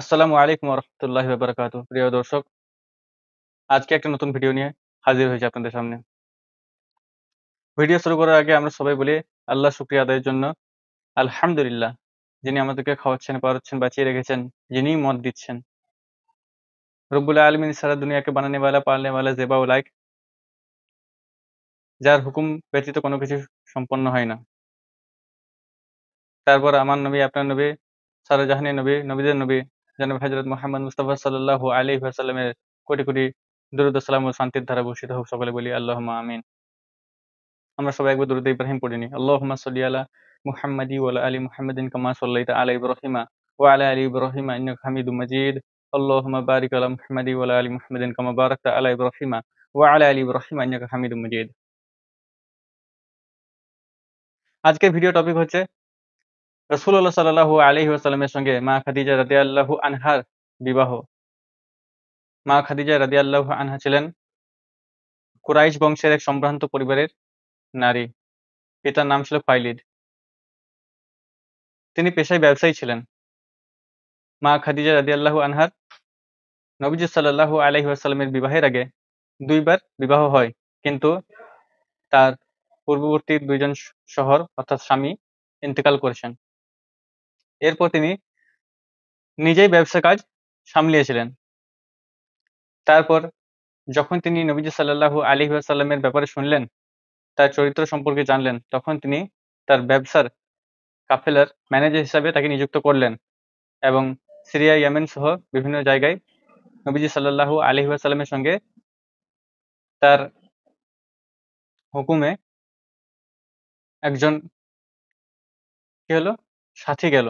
আসসালামু আলাইকুম ওয়া রাহমাতুল্লাহি ওয়া বারাকাতুহু। প্রিয় দর্শক, আজকে একটা নতুন ভিডিও নিয়ে হাজির হয়েছি আপনাদের সামনে। ভিডিও শুরু করার আগে আমরা সবাই বলি আল্লাহর শুকরিয়া আদায়ের জন্য আলহামদুলিল্লাহ। যিনি আমাদেরকে খাওয়াচ্ছেন, পড়াচ্ছেন, বাঁচিয়ে রেখেছেন, যিনিই মত দিচ্ছেন। রব্বুল আলামিন সারা দুনিয়াকে বানানে ওয়ালা, পালনে ওয়ালা, জেবা ও লাইক, যার হুকুম ব্যতীত কোনো কিছু সম্পন্ন হয় না। তারপর আমার নবী, আপনার নবী, সারা জাহানের নবী, নবীদের নবী জনাব হযরত মুহাম্মদ মুস্তাফা সাল্লাল্লাহু আলাইহি ওয়াসাল্লামের কোটি, কোটি দরুদ ও সালাম ও শান্তির ধারা বর্ষিত হোক। সকলে বলি আল্লাহুম্মা আমিন। আমরা সবাই একবার দরুদ ইব্রাহিম পড়ে নিই। আল্লাহুম্মা সাল্লি আলা মুহাম্মাদি ওয়া আলা আলি মুহাম্মাদিন কামা সাল্লাইতা আলা ইব্রাহিমা ওয়া আলা আলি ইব্রাহিমা ইন্নাকা হামিদুম মাজিদ। আল্লাহুম্মা বারিক আলা মুহাম্মাদি ওয়া আলা আলি মুহাম্মাদিন কামা বারাকতা আলা ইব্রাহিমা ওয়া আলা আলি ইব্রাহিমা ইন্নাকা হামিদুম মাজিদ। আজকের ভিডিও টপিক হচ্ছে রাসূলুল্লাহ সাল্লাল্লাহু আলাইহি ওয়াসাল্লামের সঙ্গে মা খাদিজা রাদিয়াল্লাহু আনহার বিবাহ। মা খাদিজা রাদিয়াল্লাহু আনহা ছিলেন কুরাইশ বংশের এক সম্ভ্রান্ত পরিবারের নারী। পিতার নাম ছিল খালিদ। তিনি পেশায় ব্যবসায়ী ছিলেন। মা খাদিজা রাদিয়াল্লাহু আনহার নবীজি সাল্লাল্লাহু আলাইহি ওয়াসাল্লামের বিবাহের আগে ২ বার বিবাহ হয়। কিন্তু তার পূর্ববর্তী ২ জন শহর অর্থাৎ স্বামী ইন্তেকাল করেছেন। এরপর তিনি নিজেই ব্যবসা কাজ সামলিয়েছিলেন। তারপর যখন তিনি নবীজি সাল্লাল্লাহু আলাইহি ওয়াসাল্লামের ব্যাপারে শুনলেন, তার চরিত্র সম্পর্কে জানলেন, তখন তিনি তার ব্যবসার কাফেলার ম্যানেজার হিসাবে তাকে নিযুক্ত করলেন এবং সিরিয়া, ইয়েমেন সহ বিভিন্ন জায়গায় নবীজি সাল্লাল্লাহু আলাইহি ওয়াসাল্লামের সঙ্গে তার হুকুমে একজন কি হলো? সাথী গেল।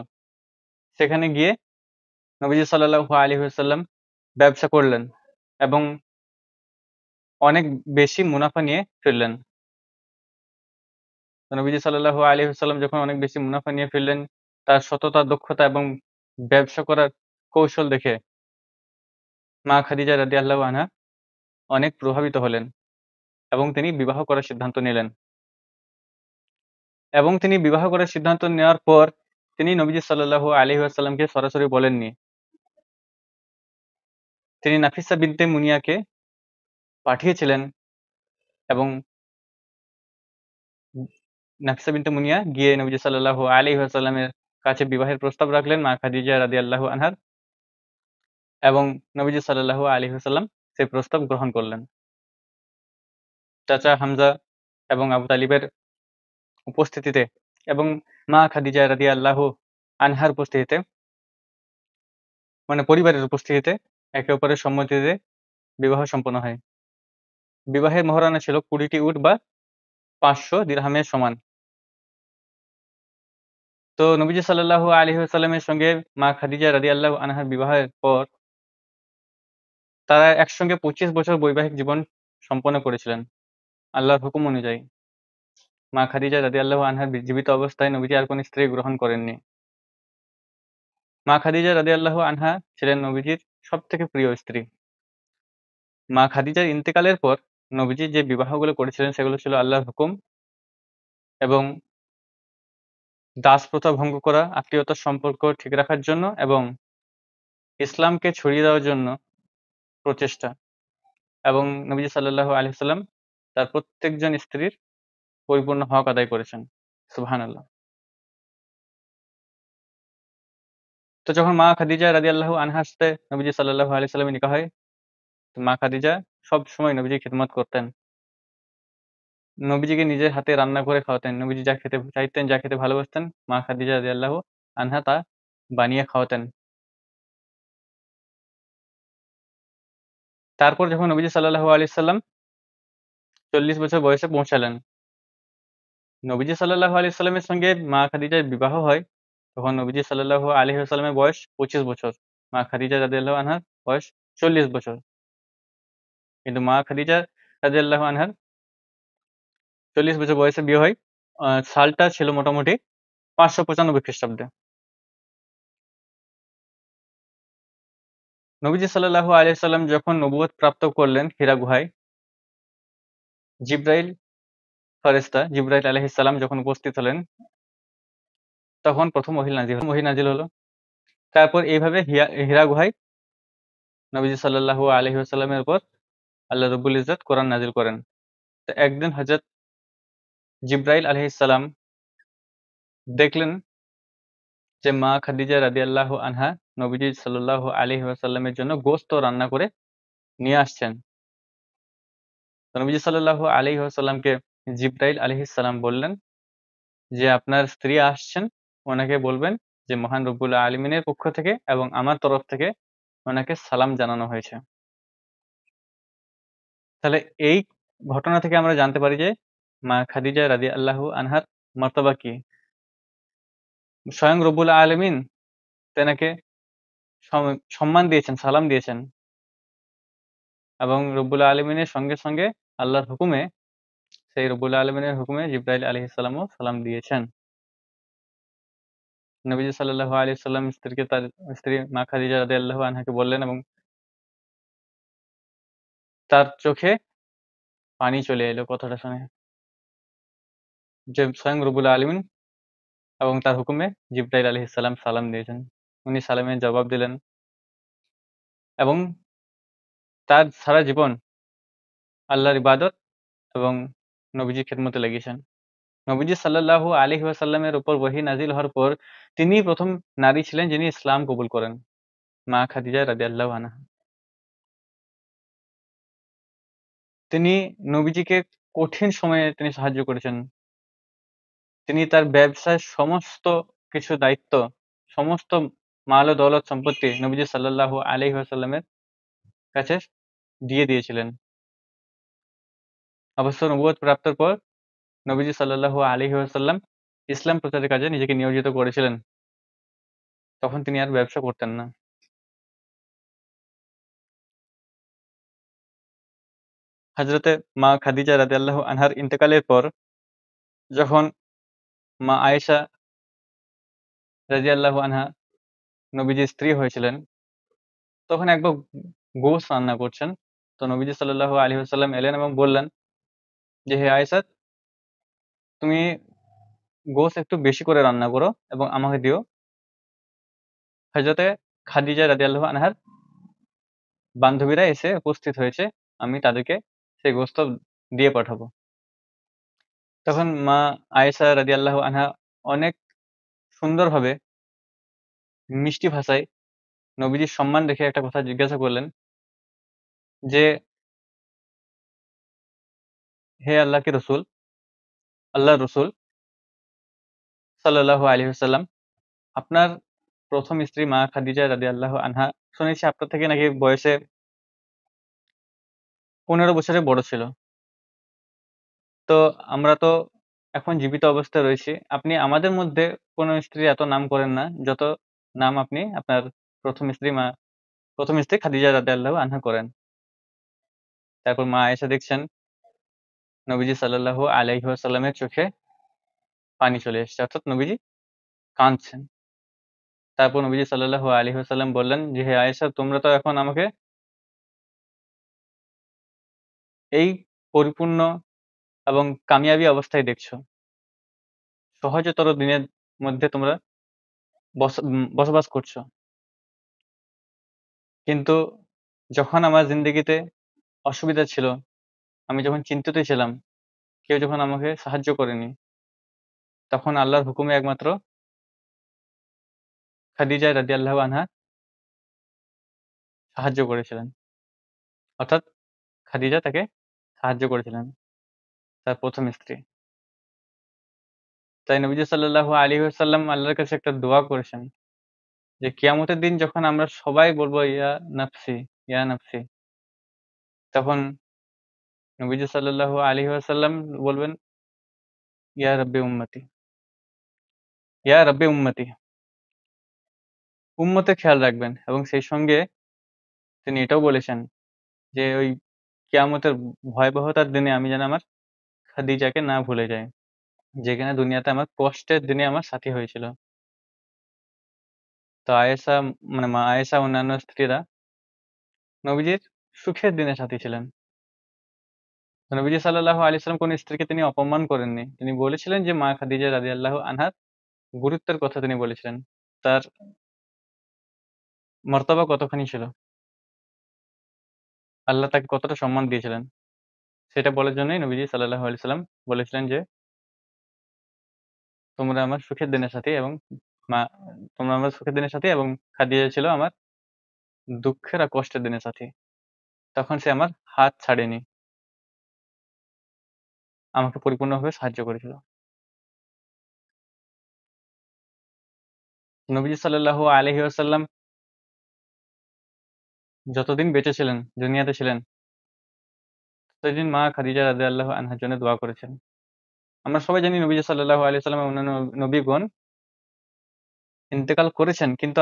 সেখানে গিয়ে নবীজি সাল্লাল্লাহু আলাইহি ওয়াসাল্লাম ব্যবসা করলেন এবং অনেক বেশি মুনাফা নিয়ে ফিরলেন। তো নবীজি সাল্লাল্লাহু আলাইহি ওয়াসাল্লাম যখন অনেক বেশি মুনাফা নিয়ে ফিরলেন, তার সততা, দক্ষতা এবং ব্যবসা করার কৌশল দেখে মা খাদিজা রাদিয়াল্লাহু আনহা অনেক প্রভাবিত হলেন এবং তিনি বিবাহ করার সিদ্ধান্ত নিলেন। এবং তিনি বিবাহ করার সিদ্ধান্ত নেওয়ার পর তিনি নবীজি সাল্লাল্লাহু আলাইহি ওয়াসাল্লামকে সরাসরি বলেননি। তিনি নাফিসা বিনতে মুনিয়াকে পাঠিয়েছিলেন এবং নাফিসা বিনতে মুনিয়া গিয়ে নবীজি সাল্লাল্লাহু আলাইহি ওয়াসাল্লামের কাছে বিবাহের প্রস্তাব রাখলেন মা খাদিজা রাদিয়াল্লাহু আনহার এবং নবীজি সাল্লাল্লাহু আলাইহি ওয়াসাল্লাম সেই প্রস্তাব গ্রহণ করলেন। চাচা হামজা এবং আবু তালিবের উপস্থিতিতে এবং মা খাদিজা রাদিয়াল্লাহু আনহার উপস্থিতিতে, মানে পরিবারের উপস্থিতিতে একে অপরের সম্মতিতে বিবাহ সম্পন্ন হয়। বিবাহের মহরানা ছিল ২০টি উট বা ৫০০ দিরহামের সমান। তো নবীজি সাল্লাল্লাহু আলাইহি ওয়াসাল্লামের সঙ্গে মা খাদিজা রাদিয়াল্লাহু আনহার বিবাহের পর তারা একসঙ্গে ২৫ বছর বৈবাহিক জীবন সম্পন্ন করেছিলেন আল্লাহর হুকুম অনুযায়ী। মা খাদিজা রাদিয়াল্লাহু আনহার জীবিত অবস্থায় নবীজি আর কোন স্ত্রী গ্রহণ করেননি। মা খাদিজা রাদিয়াল্লাহু আনহা ছিলেন নবীজির সবথেকে প্রিয় স্ত্রী। মা খাদিজার ইন্তেকালের পর নবীজি যে বিবাহগুলো করেছিলেন সেগুলো ছিল আল্লাহর হুকুম এবং দাস প্রথা ভঙ্গ করা, আত্মীয়তার সম্পর্ক ঠিক রাখার জন্য এবং ইসলামকে ছড়িয়ে দেওয়ার জন্য প্রচেষ্টা। এবং নবীজি সাল্লাল্লাহু আলাইহি ওয়াসাল্লাম তার প্রত্যেকজন স্ত্রীর পরিপূর্ণ হক আদায় করেছেন। সুবহানাল্লাহ। তো যখন মা খাদিজা রাদিয়াল্লাহু আনহার সাথে নবীজি সাল্লাল্লাহু আলাইহি ওয়াসাল্লামের নিকাহ হয়, তো মা খাদিজা সবসময় নবীজির খিদমত করতেন। নবীজিকে নিজের হাতে রান্না করে খাওয়াতেন। নবীজি যা খেতে চাইতেন, যা খেতে ভালোবাসতেন, মা খাদিজা রাদিয়াল্লাহু আনহা তা বানিয়ে খাওয়াতেন। তারপর যখন নবীজি সাল্লাল্লাহু আলাইহি ওয়াসাল্লাম ৪০ বছর বয়সে পৌঁছালেন, নবীজি সাল্লাল্লাহু আলাইহি ওয়াসাল্লামের সঙ্গে মা খাদিজার বিবাহ হয়, তখন নবীজি সাল্লাল্লাহু আলাইহি ওয়াসাল্লামের বয়স ২৫ বছর। মা খাদিজা রাদিয়াল্লাহু আনহার বয়স ৪০ বছর। কিন্তু মা খাদিজা রাদিয়াল্লাহু আনহার ৪০ বছর বয়সে বিয়ে হয়। সালটা ছিল মোটামুটি ৫৯৫ খ্রিস্টাব্দে। নবীজি সাল্লাল্লাহু আলাইহি ওয়াসাল্লাম যখন নবুয়ত প্রাপ্ত করলেন হিরা গুহায়, জিবরাইল ফেরেশতা জিবরাইল আলাইহিস সালাম যখন উপস্থিত হলেন, তখন ১ম ওহী নাজিল হলো। তারপর এইভাবে হিরা গুহায় নবীজি সাল্লাল্লাহু আলাইহি ওয়াসাল্লামের উপর আল্লাহ রব্বুল ইজ্জত কোরআন নাজিল করেন। তো একদিন হযরত জিবরাইল আলাইহিস সালাম দেখলেন যে মা খাদিজা রাদিয়াল্লাহু আনহা নবীজি সাল্লাল্লাহু আলাইহি ওয়াসাল্লামের জন্য গোশত রান্না করে নিয়ে আসছেন। তো নবীজি সাল্লাল্লাহু আলাইহি ওয়াসাল্লামকে জিবরাইল আলাইহিস সালাম বললেন যে, "আপনার স্ত্রী আসছেন, ওনাকে বলবেন যে মহান রব্বুল আলামিনের পক্ষ থেকে এবং আমার তরফ থেকে ওনাকে সালাম জানানো হয়েছে।" তাহলে এই ঘটনা থেকে আমরা জানতে পারি যে মা খাদিজা রাদিয়াল্লাহু আনহার মর্তবা কি? স্বয়ং রব্বুল আলামিন তেনাকে সম সম্মান দিয়েছেন, সালাম দিয়েছেন এবং রব্বুল আলামিনের সঙ্গে, সঙ্গে আল্লাহর হুকুমে সেই রব্বুল আলামিনের হুকুমে জিবরাইল আলাইহিস সালামও সালাম দিয়েছেন। নবীজি সাল্লাল্লাহু আলাইহি ওয়াসাল্লাম স্ত্রীকে তার স্ত্রী মা খাদিজা রাদিয়াল্লাহু আনহাকে বললেন এবং তার চোখে পানি চলে এলো কথাটা শুনে। যে স্বয়ং রব্বুল আলামিন এবং তার হুকুমে জিবরাইল আলাইহিস সালাম সালাম দিয়েছেন। উনি সালামের জবাব দিলেন এবং তার সারা জীবন আল্লাহর ইবাদত এবং নবীজির খেদমতে লেগেছেন। নবীজি সাল্লাল্লাহু আলাইহি ওয়াসাল্লামের উপর ওহী নাজিল হওয়ার পর তিনিই ১ম নারী ছিলেন যিনি ইসলাম কবুল করেন। মা খাদিজা রাদিয়াল্লাহু আনহা। তিনি নবীজিকে কঠিন সময়ে তিনি সাহায্য করেছেন। তিনি তার ব্যবসায় সমস্ত কিছু দায়িত্ব, সমস্ত মাল ও দৌলত সম্পত্তি নবীজি সাল্লাল্লাহু আলাইহি ওয়াসাল্লামের কাছে দিয়ে দিয়েছিলেন। অবশ্য নবুয়ত প্রাপ্তির পর নবীজি সাল্লাল্লাহু আলাইহি ওয়াসাল্লাম ইসলাম প্রচারের কাজে নিজেকে নিয়োজিত করেছিলেন। তখন তিনি আর ব্যবসা করতেন না। হযরতে মা খাদিজা রাদিয়াল্লাহু আনহার ইন্তেকালের পর যখন মা আয়েশা রাদিয়াল্লাহু আনহা নবীজির স্ত্রী হয়েছিলেন, তখন একবার গোশত রান্না করছেন। তো নবীজি সাল্লাল্লাহু আলাইহি ওয়াসাল্লাম এলেন এবং বললেন যে, "হে আয়েশা তুমি গোশত একটু বেশি করে রান্না করো এবং আমাকে দিও।" হযরতে খাদিজা রাদিয়াল্লাহু আনহার বান্ধবীরা এসে উপস্থিত হয়েছে। আমি তাদেরকে সেই গোশত দিয়ে পাঠাবো। তখন মা আয়েশা রাদিয়াল্লাহু আনহা অনেক সুন্দরভাবে মিষ্টি ভাষায় নবীজির সম্মান রেখে একটা কথা জিজ্ঞাসা করলেন যে, "হে আল্লাহ কি রসুল, আল্লাহর রসুল সাল্লাল্লাহু আলাইহি ওয়াসাল্লাম, আপনার ১ম স্ত্রী মা খাদিজা রাদিয়াল্লাহু আনহা শুনেছি আপনার থেকে নাকি বয়সে ১৫ বছরের বড় ছিল। তো আমরা তো এখন জীবিত অবস্থায় রয়েছি। আপনি আমাদের মধ্যে কোন স্ত্রীর এত নাম করেন না, যত নাম আপনি আপনার ১ম স্ত্রী খাদিজা রাদিয়াল্লাহু আনহা করেন।" তারপর মা আয়েশা দেখছেন নবীজি সাল্লাল্লাহু আলাইহি ওয়াসাল্লামের চোখে পানি চলে এসেছে। অর্থাৎ নবীজি কাঁদছেন। তারপর নবীজি সাল্লাল্লাহু আলাইহি ওয়াসাল্লাম বললেন যে, "হে আয়েশা তোমরা তো এখন আমাকে এই পরিপূর্ণ এবং কামিয়াবি অবস্থায় দেখছো। সহজতর দিনের মধ্যে তোমরা বসবাস করছো। কিন্তু যখন আমার জিন্দেগিতে অসুবিধা ছিল, আমি যখন চিন্তিত ছিলাম, কেউ যখন আমাকে সাহায্য করেনি, তখন আল্লাহর হুকুমে একমাত্র খাদিজা রাদিয়াল্লাহু আনহা সাহায্য করেছিলেন। অর্থাৎ খাদিজা তাকে সাহায্য করেছিলেন, তার ১ম স্ত্রী। তাই নবীজি সাল্লাল্লাহু আলাইহি ওয়াসাল্লাম আল্লাহর কাছে একটা দোয়া করেছেন যে, কিয়ামতের দিন যখন আমরা সবাই বলব, "ইয়া নাফসি, ইয়া নাফসি" তখন নবীজি সাল্লাল্লাহু আলাইহি ওয়াসাল্লাম বলবেন, "ইয়া রাব্বি উম্মতি, ইয়া রাব্বি উম্মতি" উম্মতের খেয়াল রাখবেন এবং সেই সঙ্গে তিনি এটাও বলেছেন যে, ওই কিয়ামতের ভয়াবহতার দিনে আমি যেন আমার খাদিজাকে না ভুলে যাই। যে কিনা দুনিয়াতে আমার কষ্টের দিনে আমার সাথী হয়েছিল। তো আয়েশা মানে মা আয়েশা অন্যান্য স্ত্রীরা নবীজির সুখের দিনে সাথী ছিলেন। তো নবীজি সাল্লাল্লাহু আলাইহি ওয়াসাল্লাম কোন স্ত্রীকে তিনি অপমান করেননি। তিনি বলেছিলেন যে মা খাদিজা রাদিয়াল্লাহু আনহার গুরুত্বের কথা তিনি বলেছিলেন। তার মর্তবা কতখানি ছিল? আল্লাহ তাকে কতটা সম্মান দিয়েছিলেন? সেটা বলার জন্যই নবীজি সাল্লাল্লাহু আলাইহি সাল্লাম বলেছিলেন যে, "তোমরা আমার সুখের দিনের সাথী এবং মা তোমরা আমার সুখের দিনের সাথী এবং খাদিজা ছিল আমার দুঃখের আর কষ্টের দিনের সাথী। তখন সে আমার হাত ছাড়েনি। আমাকে পরিপূর্ণভাবে সাহায্য করেছিল।" নবীজি সাল্লাল্লাহু আলাইহি ওয়াসাল্লাম যতদিন বেঁচে ছিলেন, দুনিয়াতে ছিলেন, ততদিন মা খাদিজা রাদিয়াল্লাহু আনহার জন্য দোয়া করেছেন। আমরা সবাই জানি নবীজি সাল্লাল্লাহু আলাইহি ওয়াসাল্লাম এবং অন্যান্য নবীগণ ইন্তেকাল করেছেন কিন্তু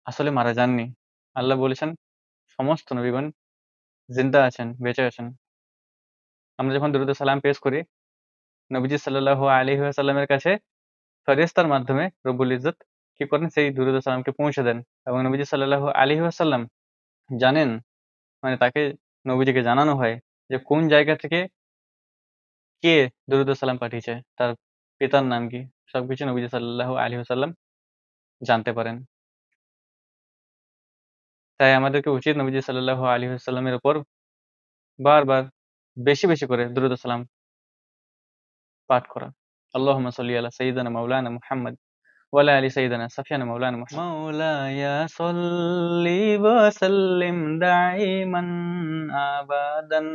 আসলে মারা যাননি। আল্লাহ বলেছেন সমস্ত নবীগণ জিন্দা আছেন, বেঁচে আছেন। আমরা যখন দরুদ ও সালাম পেশ করি, নবীজি সাল্লাল্লাহু আলাইহি ওয়াসাল্লামের কাছে ফেরেশতার মাধ্যমে রব্বুল ইজ্জত কি করেন? সেই দরুদ ও সালামকে পৌঁছে দেন এবং নবীজি সাল্লাল্লাহু আলাইহি ওয়াসাল্লাম জানেন, মানে তাকে নবীজিকে জানানো হয় যে কোন জায়গা থেকে কে দরুদ ও সালাম পাঠিয়েছে, তার পিতার নাম কি? সবকিছু নবীজি সাল্লাল্লাহু আলাইহি ওয়াসাল্লাম জানতে পারেন। তাই আমাদেরকে উচিত নবীজি সাল্লাল্লাহু আলাইহি ওয়াসাল্লামের উপর বারবার বেশি করে দরুদ ও সালাম পাঠ করা। আল্লাহুম্মা সাল্লি আলা সাইয়্যিদিনা মাওলানা মুহাম্মদ ওয়া আলা আলি সাইয়্যিদিনা সাফিয়ানা মাওলানা মুহাম্মদ। মাওলায়া সাল্লি ওয়া সাল্লিম দাইমান আবাদান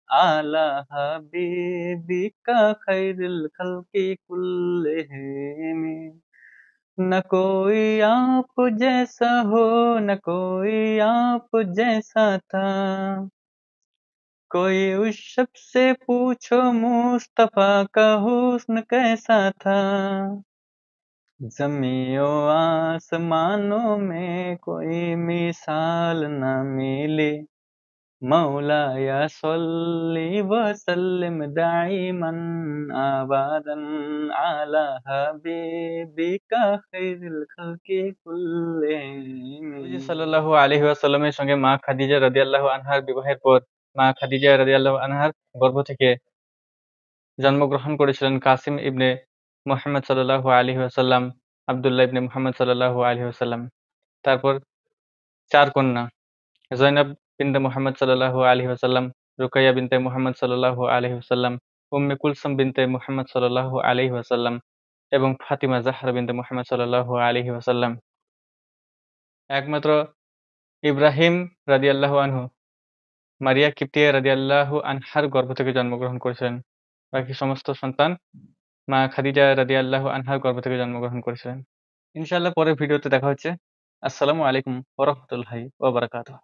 আলা হাবিবিকা খাইরিল খালকি কুল্লিহিম। ना कोई आप जैसा हो, ना कोई आप जैसा था, कोई उस शख्स से पूछो मुस्तफा का हुस्न कैसा था। ज़मीं-ओ आसमानों में कोई मिसाल न मिली, मौलाया सल्ली व सल्लिम दाइमन अबदन अला हबीबिका खैरिल खल्की कुल्लिहिम। নবী সাল্লাল্লাহু আলাইহি ওয়াসাল্লামের সঙ্গে মা খাদিজা রাদিয়াল্লাহু আনহার বিবাহের পর মা খাদিজা রাদিয়াল্লাহু আনহার গর্ভ থেকে জন্মগ্রহণ করেছিলেন কাসিম ইবনে মুহাম্মদ সাল্লাল্লাহু আলাইহি ওয়াসাল্লাম, আব্দুল্লাহ ইবনে মুহাম্মদ সাল্লাল্লাহু আলাইহি ওয়াসাল্লাম। তারপর ৪ কন্যা জয়নব বিনতে মুহাম্মদ সাল্লাল্লাহু আলাইহি ওয়াসাল্লাম, রুকাইয়া বিনতে মুহাম্মদ সাল্লাল্লাহু আলাইহি ওয়াসাল্লাম, উম্মে কুলসুম বিনতে মুহাম্মদ সাল্লাল্লাহু আলাইহি ওয়াসাল্লাম এবং ফাতিমা জাহরা বিনতে মুহাম্মদ সাল্লাল্লাহু আলাইহি ওয়াসাল্লাম। একমাত্র ইব্রাহিম রাদিয়াল্লাহু আনহু মারিয়া কিবতিয়া রাদিয়াল্লাহু আনহার গর্ভ থেকে জন্মগ্রহণ করেছিলেন। বাকি সমস্ত সন্তান মা খাদিজা রাদিয়াল্লাহু আনহার গর্ভ থেকে জন্মগ্রহণ করেছিলেন। ইনশাআল্লাহ পরের ভিডিওতে দেখা হচ্ছে। আসসালামু আলাইকুম ওয়া রাহমাতুল্লাহি ওয়া বারাকাতুহু।